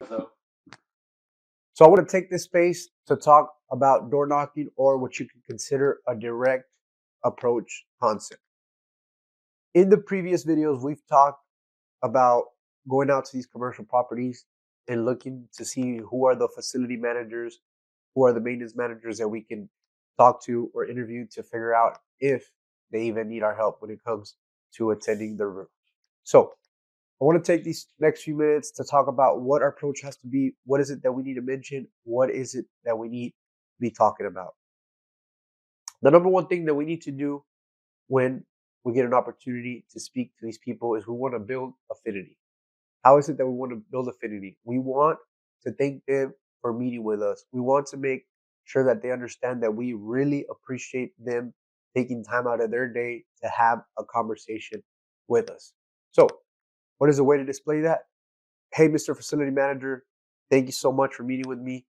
So I want to take this space to talk about door knocking, or what you can consider a direct approach concept. In the previous videos, we've talked about going out to these commercial properties and looking to see who are the facility managers, who are the maintenance managers that we can talk to or interview to figure out if they even need our help when it comes to attending the room. So I want to take these next few minutes to talk about what our approach has to be. What is it that we need to mention? What is it that we need to be talking about? The number one thing that we need to do when we get an opportunity to speak to these people is we want to build affinity. How is it that we want to build affinity? We want to thank them for meeting with us. We want to make sure that they understand that we really appreciate them taking time out of their day to have a conversation with us. So, what is a way to display that? Hey, Mr. Facility Manager, thank you so much for meeting with me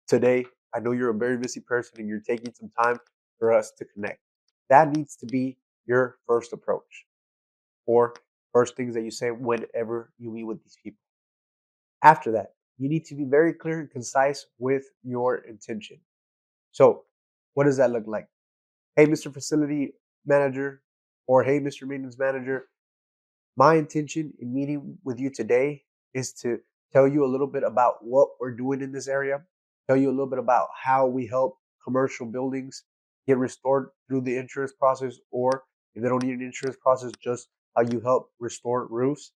today. I know you're a very busy person and you're taking some time for us to connect. That needs to be your first approach, or first things that you say whenever you meet with these people. After that, you need to be very clear and concise with your intention. So, what does that look like? Hey, Mr. Facility Manager, or hey, Mr. Maintenance Manager, my intention in meeting with you today is to tell you a little bit about what we're doing in this area, tell you a little bit about how we help commercial buildings get restored through the insurance process, or if they don't need an insurance process, just how you help restore roofs.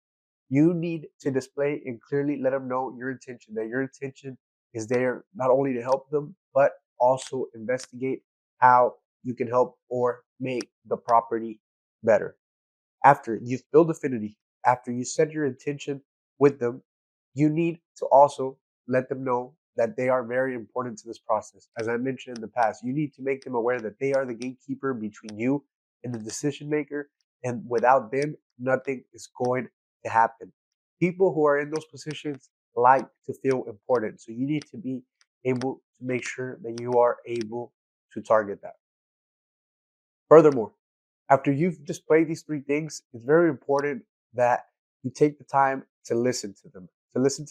You need to display and clearly let them know your intention, that your intention is there not only to help them, but also investigate how you can help or make the property better. After you've built affinity, after you set your intention with them, you need to also let them know that they are very important to this process. As I mentioned in the past, you need to make them aware that they are the gatekeeper between you and the decision maker. And without them, nothing is going to happen. People who are in those positions like to feel important. So you need to be able to make sure that you are able to target that. Furthermore, after you've displayed these three things, it's very important that you take the time to listen to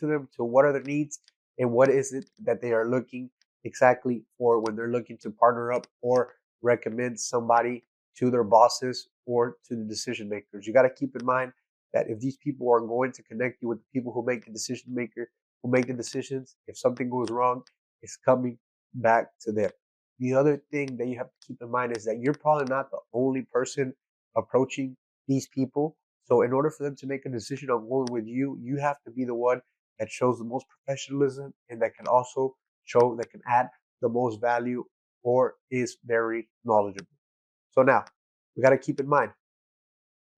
them to what are their needs and what is it that they are looking exactly for when they're looking to partner up or recommend somebody to their bosses or to the decision makers. You got to keep in mind that if these people are going to connect you with the people who make the decision maker, who make the decisions, if something goes wrong, it's coming back to them. The other thing that you have to keep in mind is that you're probably not the only person approaching these people. So in order for them to make a decision on going with you, you have to be the one that shows the most professionalism and that can also show that can add the most value or is very knowledgeable. So now we got to keep in mind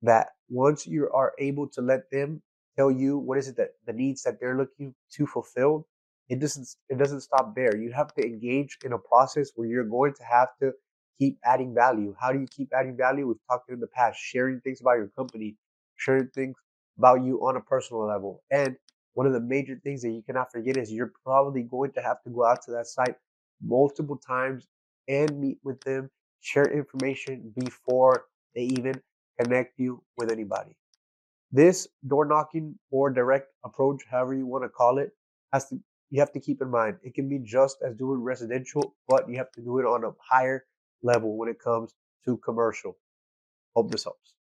that once you are able to let them tell you what is it that the needs that they're looking to fulfill, it doesn't stop there. You have to engage in a process where you're going to have to keep adding value. How do you keep adding value? We've talked in the past, sharing things about your company, sharing things about you on a personal level. And one of the major things that you cannot forget is you're probably going to have to go out to that site multiple times and meet with them, share information before they even connect you with anybody. This door knocking or direct approach, however you want to call it, has to you have to keep in mind it can be just as doing residential, but you have to do it on a higher level when it comes to commercial. Hope this helps.